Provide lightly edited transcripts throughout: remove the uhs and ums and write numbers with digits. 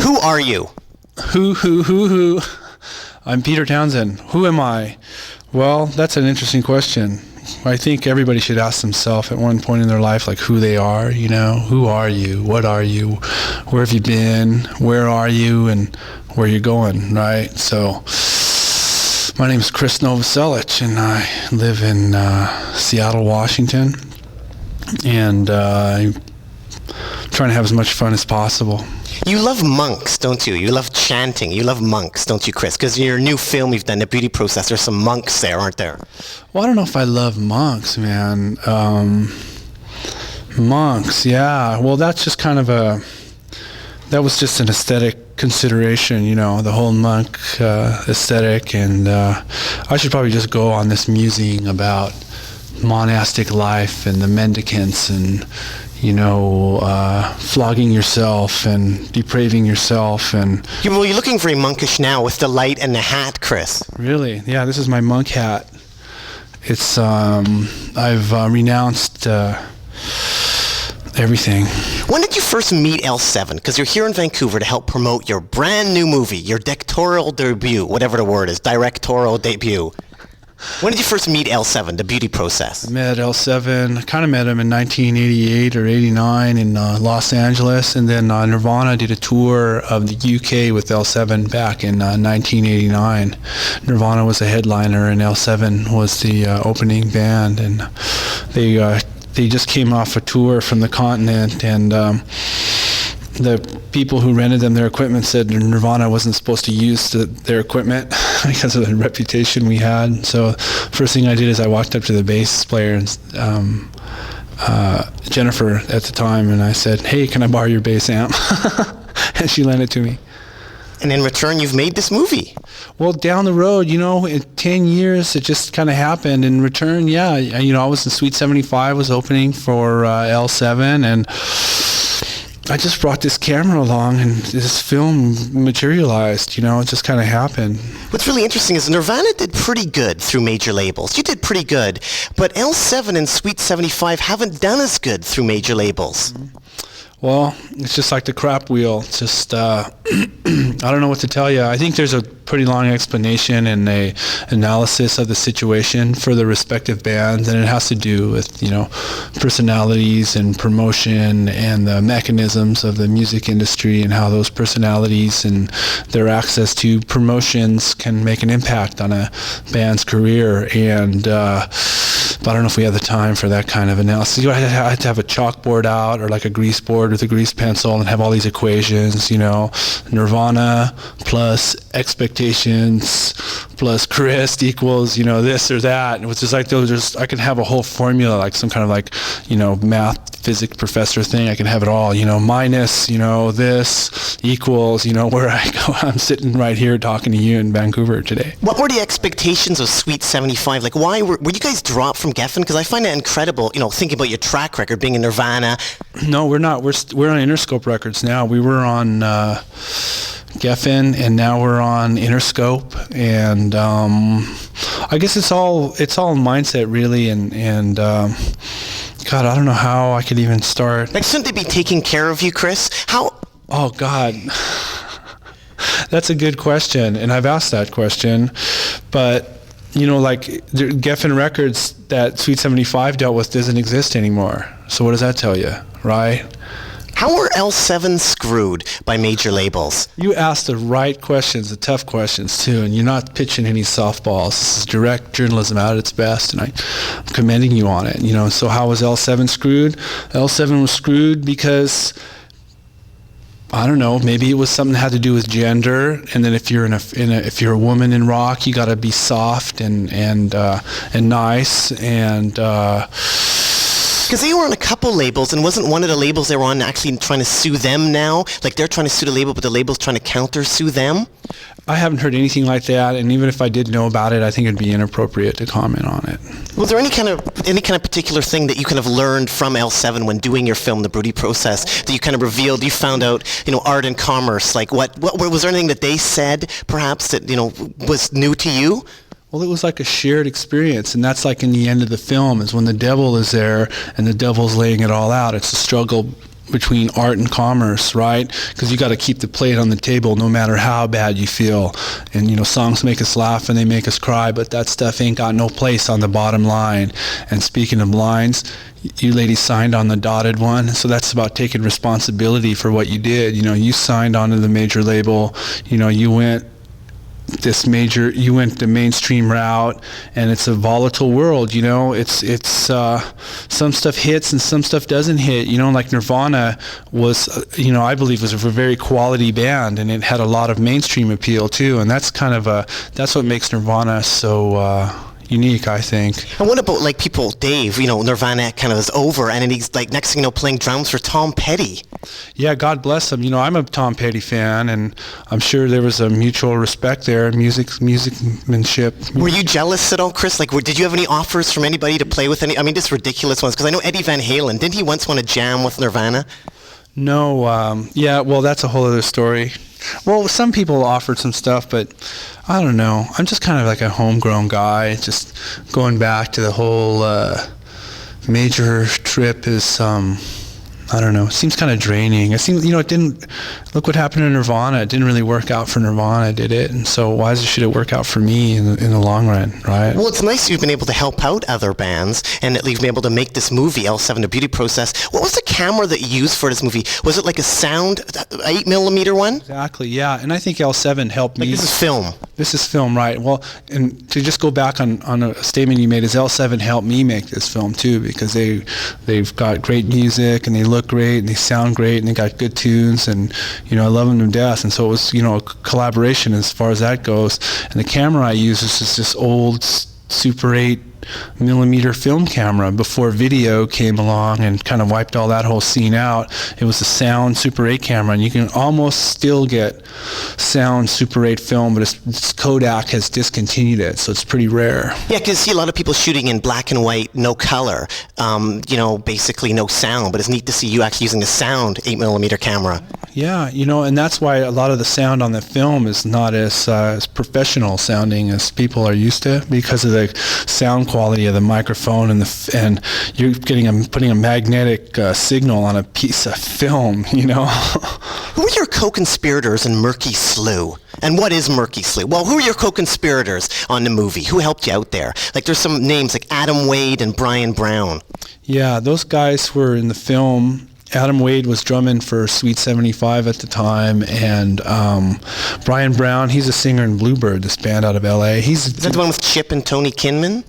Who are you? Who? I'm Peter Townsend. Who am I? Well, that's an interesting question. I think everybody should ask themselves at one point in their life, like, who they are, you know? Who are you? What are you? Where have you been? Where are you? And where you're going, right? So, my name is Krist Novoselic, and I live in Seattle, Washington. And I'm trying to have as much fun as possible. You love monks, don't you? You love chanting. You love monks, don't you, Chris? Because in your new film you've done, The Beauty Process, there's some monks there, aren't there? Well, I don't know if I love monks, man. Monks, yeah. Well, that's just kind of that was just an aesthetic consideration, you know, the whole monk aesthetic. And I should probably just go on this musing about monastic life and the mendicants and, you know, flogging yourself and depraving yourself. And well, you're looking very monkish now with the light and the hat, Chris. Really? Yeah, this is my monk hat. It's I've renounced everything. When did you first meet L7? Because you're here in Vancouver to help promote your brand new movie, your directorial debut, whatever the word is, directorial debut. When did you first meet L7, The Beauty Process? I met L7, I kind of met him in 1988 or 89 in Los Angeles, and then Nirvana did a tour of the UK with L7 back in 1989. Nirvana was a headliner and L7 was the opening band, and they just came off a tour from the continent, and the people who rented them their equipment said Nirvana wasn't supposed to use their equipment because of the reputation we had. So first thing I did is I walked up to the bass player, and Jennifer at the time, and I said, "Hey, can I borrow your bass amp?" And she lent it to me. And in return, you've made this movie. Well, down the road, you know, in 10 years, it just kind of happened. In return, yeah, you know, I was in Suite 75, was opening for L7, and I just brought this camera along, and this film materialized, you know, it just kind of happened. What's really interesting is Nirvana did pretty good through major labels. You did pretty good, but L7 and Suite 75 haven't done as good through major labels. Well, it's just like the crap wheel. It's just, I don't know what to tell you. I think there's a pretty long explanation and a analysis of the situation for the respective bands, and it has to do with, you know, personalities and promotion and the mechanisms of the music industry and how those personalities and their access to promotions can make an impact on a band's career. And but I don't know if we have the time for that kind of analysis. I had to have a chalkboard out or like a grease board with a grease pencil and have all these equations, you know, Nirvana plus expectations plus Krist equals, you know, this or that. And it was just like I could have a whole formula, like some kind of like, you know, math physics professor thing. I can have it all, you know, minus, you know, this equals, you know, where I go. I'm sitting right here talking to you in Vancouver today. What were the expectations of Suite 75? Like, why were you guys dropped from Geffen? Because I find it incredible, you know, thinking about your track record being in Nirvana. No, we're not. We're on Interscope Records now. We were on Geffen, and now we're on Interscope, and I guess it's all mindset, really, and God, I don't know how I could even start. Like, shouldn't they be taking care of you, Chris? How? Oh, God. That's a good question, and I've asked that question, but you know, like Geffen Records that Suite 75 dealt with doesn't exist anymore. So what does that tell you, right? How were L7 screwed by major labels? You asked the right questions, the tough questions too, and you're not pitching any softballs. This is direct journalism at its best, and I'm commending you on it. You know, so how was L7 screwed? L7 was screwed because, I don't know, maybe it was something that had to do with gender, and then if you're if you're a woman in rock, you got to be soft and nice and. Because they were on a couple labels, and wasn't one of the labels they were on actually trying to sue them now? Like, they're trying to sue the label, but the label's trying to counter-sue them? I haven't heard anything like that, and even if I did know about it, I think it'd be inappropriate to comment on it. Was there any kind of particular thing that you kind of learned from L7 when doing your film, The Beauty Process, that you kind of revealed? You found out, you know, art and commerce. Like, what was there anything that they said, perhaps, that, you know, was new to you? Well, it was like a shared experience, and that's like in the end of the film, is when the devil is there and the devil's laying it all out. It's a struggle between art and commerce, right? Because you got to keep the plate on the table no matter how bad you feel. And, you know, songs make us laugh and they make us cry, but that stuff ain't got no place on the bottom line. And speaking of lines, you ladies signed on the dotted one, so that's about taking responsibility for what you did. You know, you signed onto the major label, you know, you went the mainstream route, and it's a volatile world, you know. It's some stuff hits and some stuff doesn't hit, you know. Like Nirvana was, you know, I believe was a very quality band, and it had a lot of mainstream appeal too, and that's what makes Nirvana so unique, I think. And what about like people, Dave, you know, Nirvana kind of is over, and then he's like, next thing you know, playing drums for Tom Petty. Yeah, God bless him. You know, I'm a Tom Petty fan, and I'm sure there was a mutual respect there, musicmanship. Were you jealous at all, Chris? Like, did you have any offers from anybody to play with just ridiculous ones? Because I know Eddie Van Halen, didn't he once want to jam with Nirvana? No, yeah, well, that's a whole other story. Well, some people offered some stuff, but I don't know. I'm just kind of like a homegrown guy. Just going back to the whole major trip is, I don't know. It seems kind of draining. It seems, you know, it didn't. Look what happened to Nirvana. It didn't really work out for Nirvana, did it? And so why should it work out for me in the long run, right? Well, it's nice you've been able to help out other bands, and that you've been able to make this movie, L7, The Beauty Process. What was the camera that you used for this movie? Was it like a sound 8mm one? Exactly, yeah. And I think L7 helped me. This is film. This is film, right. Well, and to just go back on a statement you made, is L7 helped me make this film too, because they've got great music, and they look great, and they sound great, and they got good tunes, and, you know, I love them to death. And so it was, you know, a collaboration as far as that goes. And the camera I use is just this old Super 8mm film camera before video came along and kind of wiped all that whole scene out. It was a sound Super 8 camera, and you can almost still get sound Super 8 film, but it's Kodak has discontinued it, so it's pretty rare. Yeah, because see a lot of people shooting in black and white, no color, you know, basically no sound, but it's neat to see you actually using a sound 8mm camera. Yeah, you know, and that's why a lot of the sound on the film is not as professional sounding as people are used to, because of the sound quality of the microphone, and you're putting a magnetic signal on a piece of film, you know. Who are your co-conspirators in Murky Slough? And what is Murky Slough? Well, who are your co-conspirators on the movie? Who helped you out there? Like, there's some names like Adam Wade and Brian Brown. Yeah, those guys were in the film. Adam Wade was drumming for Sweet 75 at the time, and Brian Brown, he's a singer in Bluebird, this band out of L.A. Is that the one with Chip and Tony Kinman?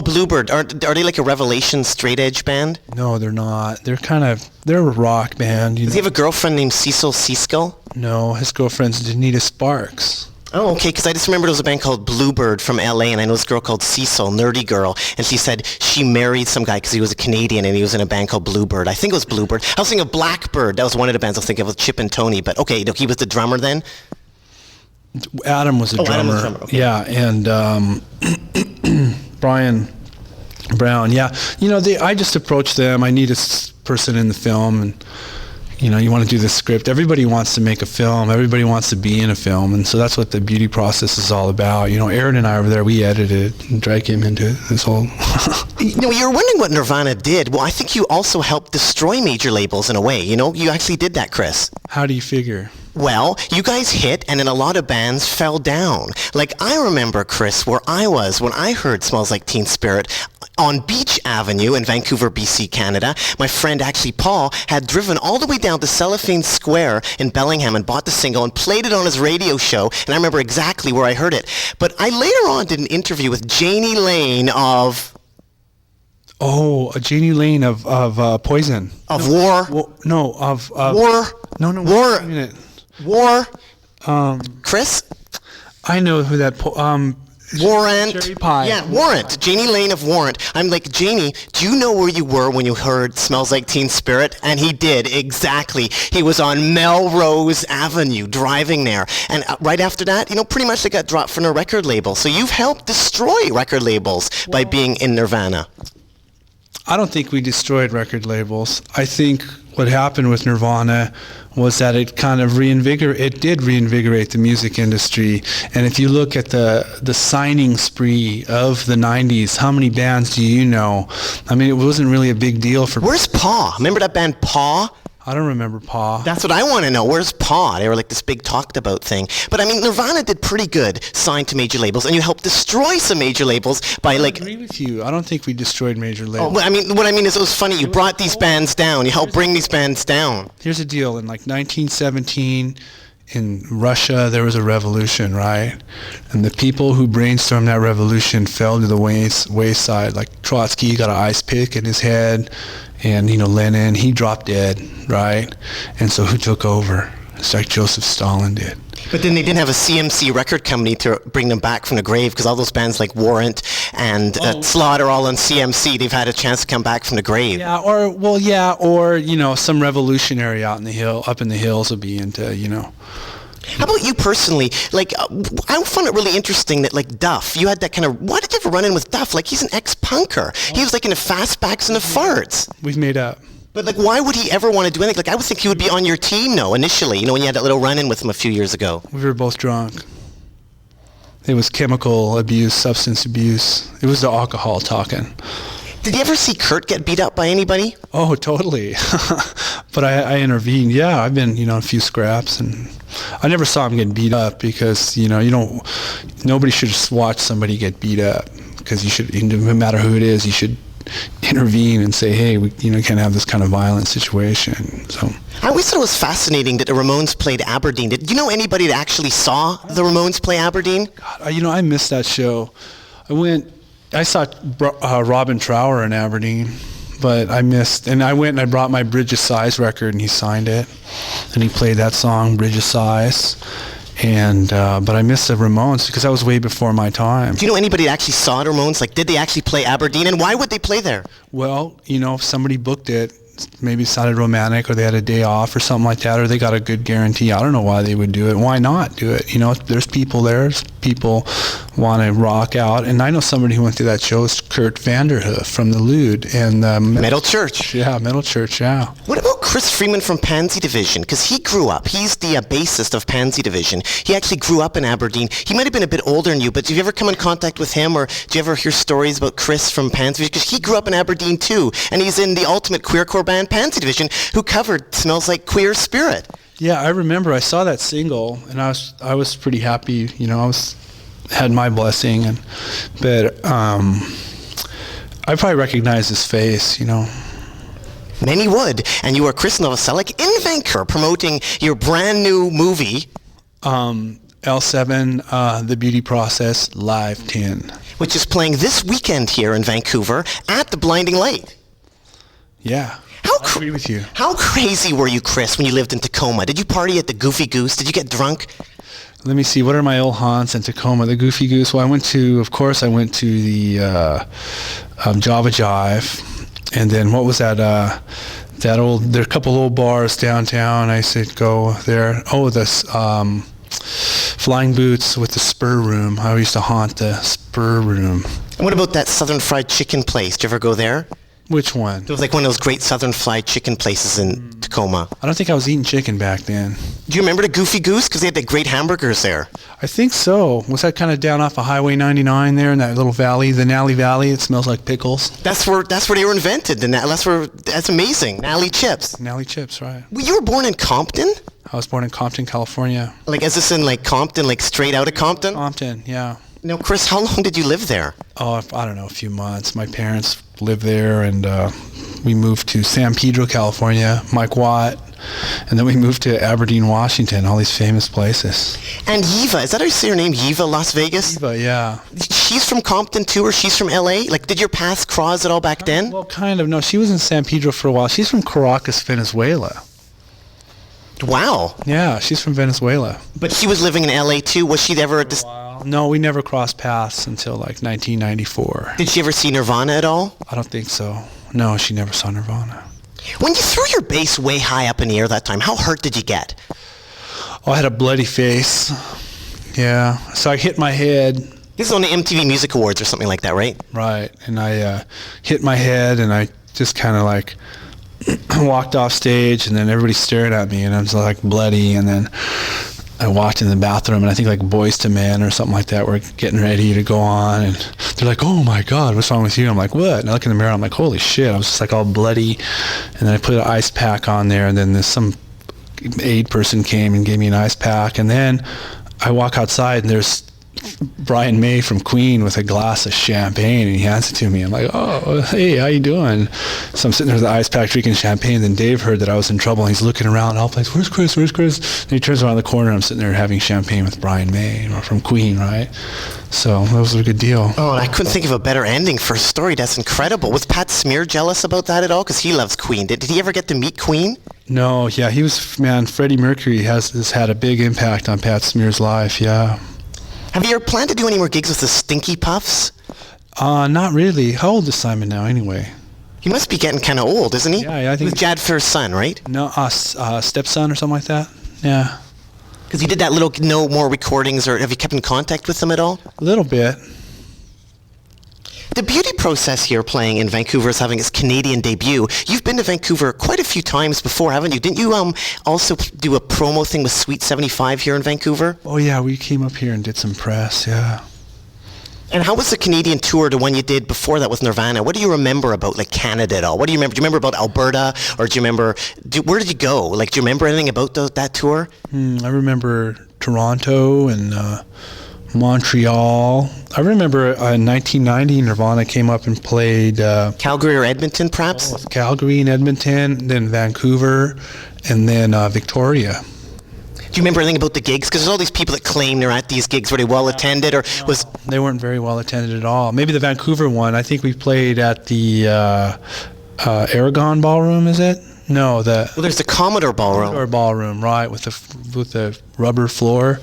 Bluebird. Are they like a Revelation straight edge band? No, they're not. They're a rock band. Does he have a girlfriend named Cecil Seaskull? No, his girlfriend's Danita Sparks. Oh, okay, because I just remember there was a band called Bluebird from L.A., and I know this girl called Cecil, nerdy girl, and she said she married some guy because he was a Canadian, and he was in a band called Bluebird. I think it was Bluebird. I was thinking of Blackbird. That was one of the bands I was thinking of with Chip and Tony, but okay, he was the drummer then? Adam was a drummer. Adam was a drummer, okay. Yeah, and Brian Brown, yeah. You know, I just approached them. I need a person in the film, and, you know, you want to do the script. Everybody wants to make a film. Everybody wants to be in a film, and so that's what the beauty process is all about. You know, Aaron and I over there, we edited and dragged him into this whole... You know, you're wondering what Nirvana did. Well, I think you also helped destroy major labels in a way. You know, you actually did that, Chris. How do you figure? Well, you guys hit, and then a lot of bands fell down. Like, I remember, Chris, where I was when I heard Smells Like Teen Spirit on Beach Avenue in Vancouver, BC, Canada. My friend, actually, Paul, had driven all the way down to Cellophane Square in Bellingham and bought the single and played it on his radio show, and I remember exactly where I heard it. But I later on did an interview with Janie Lane of... Oh, Janie Lane of Poison. Of War. War. No. War. Wait a minute. War. Chris? I know who that... Warrant. Cherry Pie. Yeah, Warrant. Janie Lane of Warrant. I'm like, Janie, do you know where you were when you heard Smells Like Teen Spirit? And he did, exactly. He was on Melrose Avenue, driving there. And right after that, you know, pretty much they got dropped from a record label. So you've helped destroy record labels by being in Nirvana. I don't think we destroyed record labels. I think what happened with Nirvana was that it kind of did reinvigorate the music industry. And if you look at the signing spree of the 90s, how many bands do you know? I mean, it wasn't really a big deal for... Where's Paw? Remember that band Paw? I don't remember Paw. That's what I want to know. Where's Paw? They were like this big talked about thing. But I mean, Nirvana did pretty good, signed to major labels, and you helped destroy some major labels by I agree with you. I don't think we destroyed major labels. Oh, what I mean is it was funny. You brought these bands down. You helped bring these bands down. Here's the deal. In like 1917, in Russia, there was a revolution, right? And the people who brainstormed that revolution fell to the wayside. Like Trotsky got an ice pick in his head, and Lenin, he dropped dead, right? And so who took over? It's like Joseph Stalin did. But then they didn't have a CMC record company to bring them back from the grave, because all those bands like Warrant and Slaughter, all on CMC, they've had a chance to come back from the grave. Yeah, or some revolutionary up in the hills will be into, How about you personally? Like, I found it really interesting that, like, Duff, you had that kind of... Why did you ever run in with Duff? Like, he's an ex-punker. He was, like, into fastbacks and the farts. We've made up. But, like, why would he ever want to do anything? Like, I would think he would be on your team, initially, when you had that little run-in with him a few years ago. We were both drunk. It was chemical abuse, substance abuse. It was the alcohol talking. Did you ever see Kurt get beat up by anybody? Oh, totally. But I intervened. Yeah, I've been, a few scraps, and I never saw him get beat up because, nobody should just watch somebody get beat up, because you should, no matter who it is, you should intervene and say, hey, we can't have this kind of violent situation. So I always thought it was fascinating that the Ramones played Aberdeen. Did you know anybody that actually saw the Ramones play Aberdeen? God, I missed that show. I saw Robin Trower in Aberdeen, but I went and I brought my Bridge of Sighs record, and he signed it, and he played that song, Bridge of Sighs. And but I missed the Ramones because that was way before my time. Do you know anybody that actually saw the Ramones? Like, did they actually play Aberdeen, and why would they play there? Well, if somebody booked it, maybe it sounded romantic, or they had a day off or something like that, or they got a good guarantee. I don't know why they would do it. Why not do it? There's people there. People want to rock out. And I know somebody who went to that show is Kurt Vanderhoof from the Lude and Metal Church. Yeah, Metal Church, yeah. What about Chris Freeman from Pansy Division? Because he grew up. He's the bassist of Pansy Division. He actually grew up in Aberdeen. He might have been a bit older than you, but have you ever come in contact with him, or do you ever hear stories about Chris from Pansy Division? Because he grew up in Aberdeen too, and he's in the ultimate queercore band Pansy Division, who covered Smells Like Queer Spirit. Yeah, I remember I saw that single, and I was pretty happy. Had my blessing, but I probably recognize his face. Many would. And you are Krist Novoselic in Vancouver promoting your brand new movie. L7, The Beauty Process, Live 10. Which is playing this weekend here in Vancouver at the Blinding Light. Yeah, I agree with you. How crazy were you, Chris, when you lived in Tacoma? Did you party at the Goofy Goose? Did you get drunk? Let me see, what are my old haunts in Tacoma? The Goofy Goose. Well, I went to the Java Jive, and then what was that? There are a couple old bars downtown. I used to go there. Oh, this Flying Boots with the Spur Room. I used to haunt the Spur Room. And what about that Southern Fried Chicken place? Did you ever go there? Which one? It was like one of those great Southern Fried Chicken places in Tacoma. I don't think I was eating chicken back then. Do you remember the Goofy Goose? Because they had the great hamburgers there. I think so. Was that kind of down off of Highway 99 there in that little valley, the Nally Valley? It smells like pickles. That's where they were invented. That's amazing. Nally chips. Nally chips, right. Well, you were born in Compton? I was born in Compton, California. Like, is this in like Compton, like straight out of Compton? Compton, yeah. Now, Chris, how long did you live there? Oh, I don't know, a few months. My parents lived there, and we moved to San Pedro, California, Mike Watt, and then we moved to Aberdeen, Washington, all these famous places. And Yiva, is that how you say her name, Yiva, Las Vegas? Yiva, yeah. She's from Compton too, or she's from LA? Like, did your paths cross at all back then? Well, kind of. No, she was in San Pedro for a while. She's from Caracas, Venezuela. Wow. Yeah, she's from Venezuela. But she was living in LA too. Was she ever at this? No, we never crossed paths until like 1994. Did she ever see Nirvana at all? I don't think so. No, she never saw Nirvana. When you threw your bass way high up in the air that time, how hurt did you get? Oh, I had a bloody face. Yeah. So I hit my head. This is on the MTV Music Awards or something like that, right? Right. And I hit my head, and I just kind of like walked off stage, and then everybody's staring at me, and I was like bloody, and then I walked in the bathroom, and I think like Boys to Men or something like that were getting ready to go on, and they're like, "Oh my God, what's wrong with you?" I'm like, "What?" And I look in the mirror, I'm like, "Holy shit!" I was just like all bloody, and then I put an ice pack on there, and then some aide person came and gave me an ice pack, and then I walk outside, and there's Brian May from Queen with a glass of champagne, and he hands it to me. I'm like, "Oh, hey, how you doing?" So I'm sitting there with the ice pack drinking champagne, and then Dave heard that I was in trouble, and he's looking around all place, "Where's Chris? Where's Chris?" And he turns around the corner, and I'm sitting there having champagne with Brian May from Queen, right? So that was a good deal. Oh, and I couldn't think of a better ending for a story. That's incredible. Was Pat Smear jealous about that at all? Because he loves Queen. Did he ever get to meet Queen? No, yeah, he was, man, Freddie Mercury has had a big impact on Pat Smear's life, yeah. Have you ever planned to do any more gigs with the Stinky Puffs? Not really. How old is Simon now, anyway? He must be getting kind of old, isn't he? Yeah, I think... With Jad Fair's son, right? No, stepson or something like that. Yeah. Because you did that little no more recordings, or have you kept in contact with them at all? A little bit. The Beauty Process here playing in Vancouver is having its Canadian debut. You've been to Vancouver quite a few times before, haven't you? Didn't you also do a promo thing with Sweet 75 here in Vancouver? Oh yeah, we came up here and did some press, yeah. And how was the Canadian tour, the one you did before that with Nirvana? What do you remember about like Canada at all? What do you remember? Do you remember about Alberta, or do you remember, where did you go? Like, do you remember anything about that tour? I remember Toronto and Montreal. I remember in 1990 Nirvana came up and played Calgary or Edmonton, perhaps? Calgary and Edmonton, then Vancouver, and then Victoria. Do you remember anything about the gigs? Because there's all these people that claim they're at these gigs. Were they well attended, or was... They weren't very well attended at all. Maybe the Vancouver one, I think we played at the Aragon Ballroom, is it? No, well, there's the Commodore Ballroom. Commodore Ballroom, right, with the rubber floor.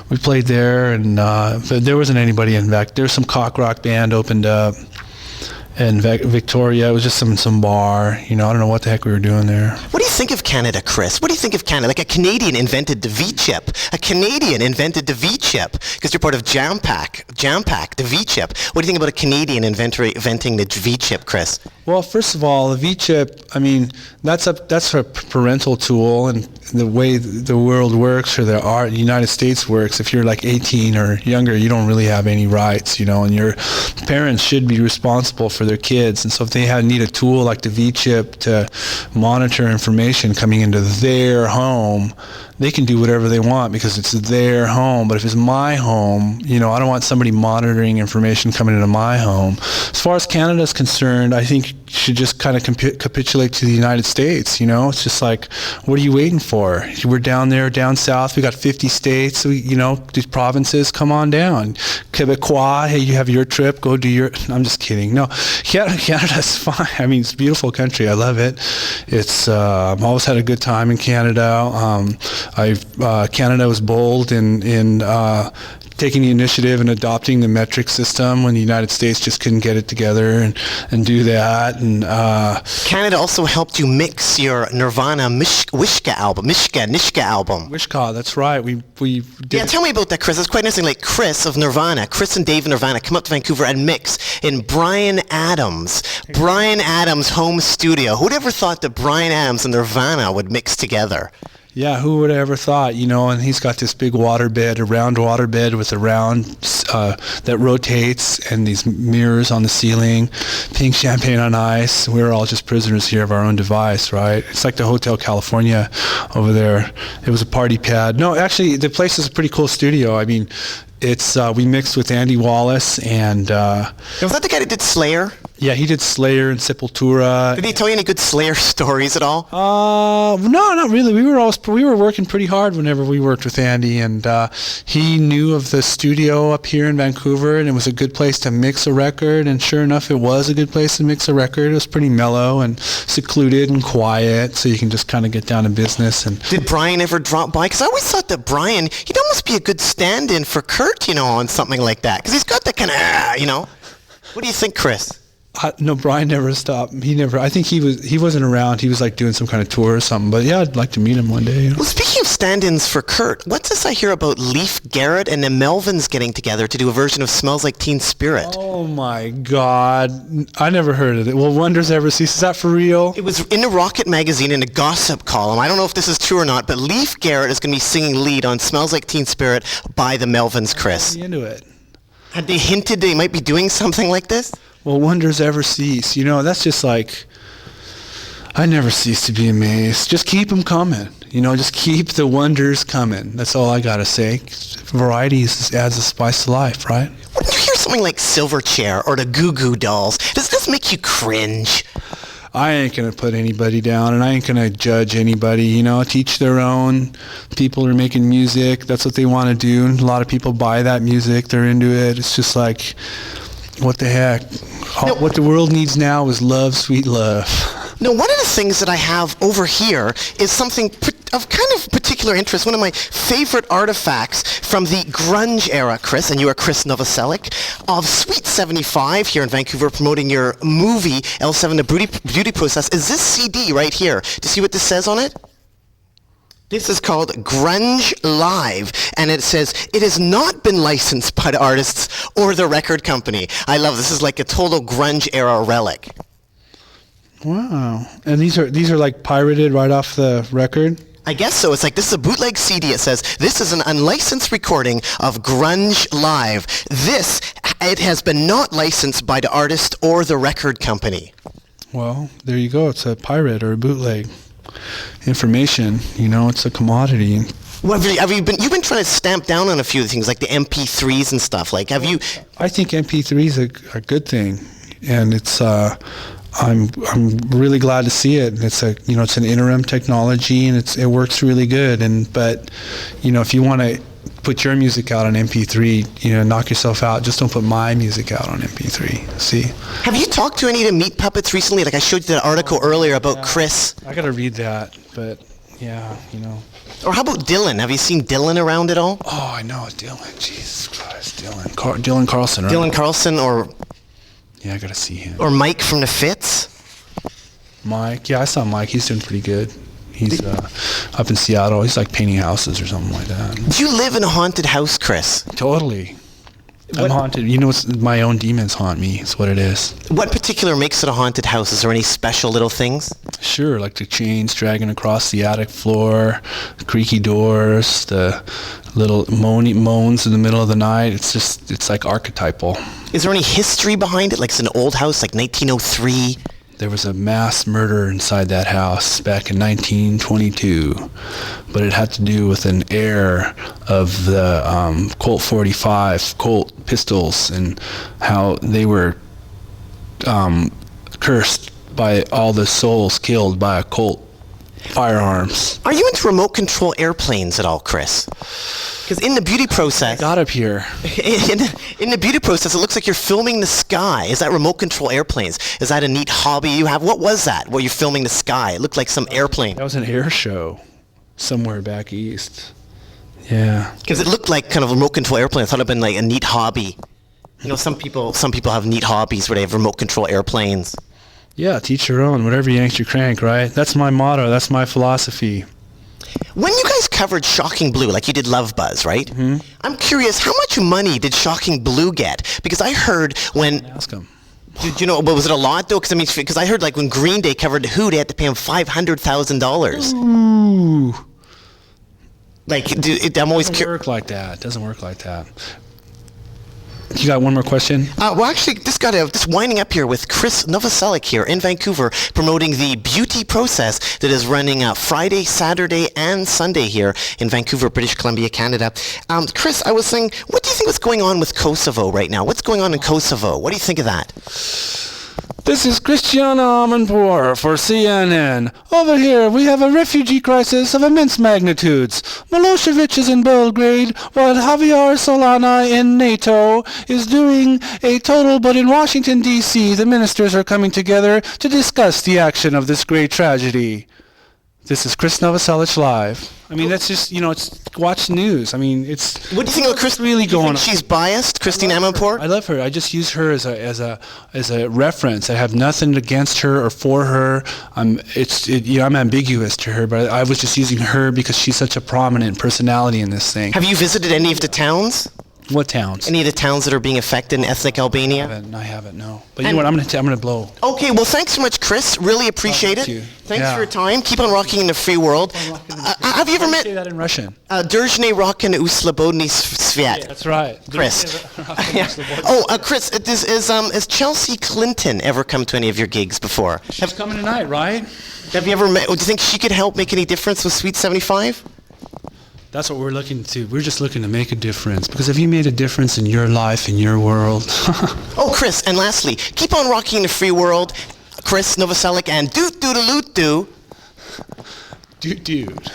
We played there, and but there wasn't anybody in back. There was some cock rock band opened up, and Victoria. It was just some bar. You know, I don't know what the heck we were doing there. What do you think of Canada, Chris? What do you think of Canada? Like, a Canadian invented the V-chip. A Canadian invented the V-chip because you're part of Jam Pack, the V-chip. What do you think about a Canadian inventing the V-chip, Chris? Well, first of all, the V-chip, I mean, that's a parental tool, and the way the world works, or the United States works, if you're like 18 or younger, you don't really have any rights, you know, and your parents should be responsible for their kids. And so if they need a tool like the V-chip to monitor information coming into their home, they can do whatever they want because it's their home. But if it's my home, you know, I don't want somebody monitoring information coming into my home. As far as Canada is concerned, I think you should just kind of capitulate to the United States, you know? It's just like, what are you waiting for? We're down there, down south. We got 50 states, you know, these provinces, come on down. Quebecois, hey, you have your trip, go do your... I'm just kidding. No, Canada's fine. I mean, it's a beautiful country. I love it. It's, I've always had a good time in Canada. Canada was bold in taking the initiative and adopting the metric system when the United States just couldn't get it together and do that. And Canada also helped you mix your Nirvana Nishka album. Wishka, that's right. We did. Yeah, tell me about that, Chris. It's quite interesting. Like Chris of Nirvana, Chris and Dave of Nirvana come up to Vancouver and mix in Bryan Adams' home studio. Who'd ever thought that Bryan Adams and Nirvana would mix together? Yeah, who would have ever thought, you know, and he's got this big waterbed, a round waterbed with a round that rotates and these mirrors on the ceiling, pink champagne on ice. We're all just prisoners here of our own device, right? It's like the Hotel California over there. It was a party pad. No, actually, the place is a pretty cool studio. I mean, it's we mixed with Andy Wallace and... was that the guy that did Slayer? Yeah, he did Slayer and Sepultura. Did he tell you any good Slayer stories at all? No, not really. We were working pretty hard whenever we worked with Andy, and he knew of the studio up here in Vancouver, and it was a good place to mix a record. And sure enough, it was a good place to mix a record. It was pretty mellow and secluded and quiet, so you can just kind of get down to business. And did Brian ever drop by? Because I always thought that Brian, he'd almost be a good stand-in for Kurt, you know, on something like that, because he's got that kind of, you know. What do you think, Chris? No, Brian never stopped. I think he wasn't around. He was like doing some kind of tour or something. But yeah, I'd like to meet him one day. Well, speaking of stand-ins for Kurt, what's this I hear about Leif Garrett and the Melvins getting together to do a version of Smells Like Teen Spirit? Oh my God. I never heard of it. Will Wonders Ever Cease? Is that for real? It was in a Rocket magazine in a gossip column. I don't know if this is true or not, but Leif Garrett is going to be singing lead on Smells Like Teen Spirit by the Melvins, Chris. I'm into it. Had they hinted they might be doing something like this? Will Wonders Ever Cease? That's just like, I never cease to be amazed. Just keep them coming. Just keep the wonders coming. That's all I got to say. Variety adds a spice to life, right? When you hear something like Silverchair or the Goo Goo Dolls, does this make you cringe? I ain't going to put anybody down, and I ain't going to judge anybody, teach their own. People are making music. That's what they want to do. A lot of people buy that music. They're into it. It's just like, what the heck? No. What the world needs now is love, sweet love. Now, one of the things that I have over here is something of kind of particular interest, one of my favorite artifacts from the grunge era, Chris, and you are Krist Novoselic, of Sweet 75 here in Vancouver promoting your movie, L7, The Beauty Process, is this CD right here. Do you see what this says on it? This is called Grunge Live, and it says, it has not been licensed by the artists or the record company. I love this. This is like a total grunge era relic. Wow. And these are like pirated right off the record? I guess so. It's like, this is a bootleg CD. It says, this is an unlicensed recording of Grunge Live. It has been not licensed by the artist or the record company. Well, there you go. It's a pirate or a bootleg. Information, it's a commodity. Well, you've been trying to stamp down on a few of the things, like the MP3s and stuff. Like, have you? I think MP3 is a good thing, and it's I'm really glad to see it. It's it's an interim technology, and it works really good. But if you want to put your music out on MP3, knock yourself out. Just don't put my music out on MP3. See? Have you talked to any of the Meat Puppets recently? Like I showed you that article earlier about Chris. I got to read that, but yeah, Or how about Dylan? Have you seen Dylan around at all? Oh, I know Dylan. Jesus Christ, Dylan. Dylan Carlson, right? Dylan Carlson, or yeah, I got to see him. Or Mike from the Fits. Mike, yeah, I saw Mike. He's doing pretty good. He's up in Seattle. He's like painting houses or something like that. Do you live in a haunted house, Chris? Totally. I'm haunted. It's my own demons haunt me. It's what it is. What particular makes it a haunted house? Is there any special little things? Sure, like the chains dragging across the attic floor, the creaky doors, the little moans in the middle of the night. It's like archetypal. Is there any history behind it? Like it's an old house, like 1903? There was a mass murder inside that house back in 1922, but it had to do with an heir of the Colt 45 Colt pistols and how they were cursed by all the souls killed by a Colt firearms. Are you into remote control airplanes at all, Chris? Because in the beauty process... Got up here. In the beauty process, it looks like you're filming the sky. Is that remote control airplanes? Is that a neat hobby you have? What was that, where you're filming the sky? It looked like some airplane. That was an air show somewhere back east. Yeah. Because it looked like kind of a remote control airplane. I thought it would have been like a neat hobby. Some people have neat hobbies where they have remote control airplanes. Yeah, teach your own. Whatever yanks your crank, right? That's my motto. That's my philosophy. When you guys covered Shocking Blue, like you did Love Buzz, right? Mm-hmm. I'm curious, how much money did Shocking Blue get? Because I heard when... Ask them. Was it a lot, though? Because I heard like when Green Day covered Who, they had to pay him $500,000. Ooh. Like, I'm always curious. Doesn't work like that. Doesn't work like that. You got one more question? Well, actually, this winding up here with Krist Novoselic here in Vancouver, promoting the Beauty Process that is running Friday, Saturday, and Sunday here in Vancouver, British Columbia, Canada. Chris, I was saying, what do you think is going on with Kosovo right now? What's going on in Kosovo? What do you think of that? This is Christiana Amanpour for CNN. Over here, we have a refugee crisis of immense magnitudes. Milosevic is in Belgrade, while Javier Solana in NATO is doing a total, but in Washington, D.C., the ministers are coming together to discuss the action of this great tragedy. This is Krist Novoselic live. I mean, that's just, it's watch news. I mean, it's What do you think of Chris? really do you going think on. she's biased, Christine Amanpour? I love her. I just use her as a reference. I have nothing against her or for her. I'm ambiguous to her, but I was just using her because she's such a prominent personality in this thing. Have you visited any of the towns? What towns? Any of the towns that are being affected in ethnic Albania? I haven't, no. But you know what? I'm gonna blow. Okay, well, thanks so much, Chris. Really appreciate thank it. you. Thanks Yeah. for your time. Keep on rocking in the free world. Have you ever met Say that in Russian. Держne Rocken u Slobodny Sviat? That's right. Chris. Oh, Chris, has Chelsea Clinton ever come to any of your gigs before? She's coming tonight, right? Have you ever met? Do you think she could help make any difference with Sweet 75? That's what we're looking to. We're just looking to make a difference. Because if you made a difference in your life, in your world. Oh, Chris, and lastly, keep on rocking in the free world. Krist Novoselic and doot doodaloot doo. Dude.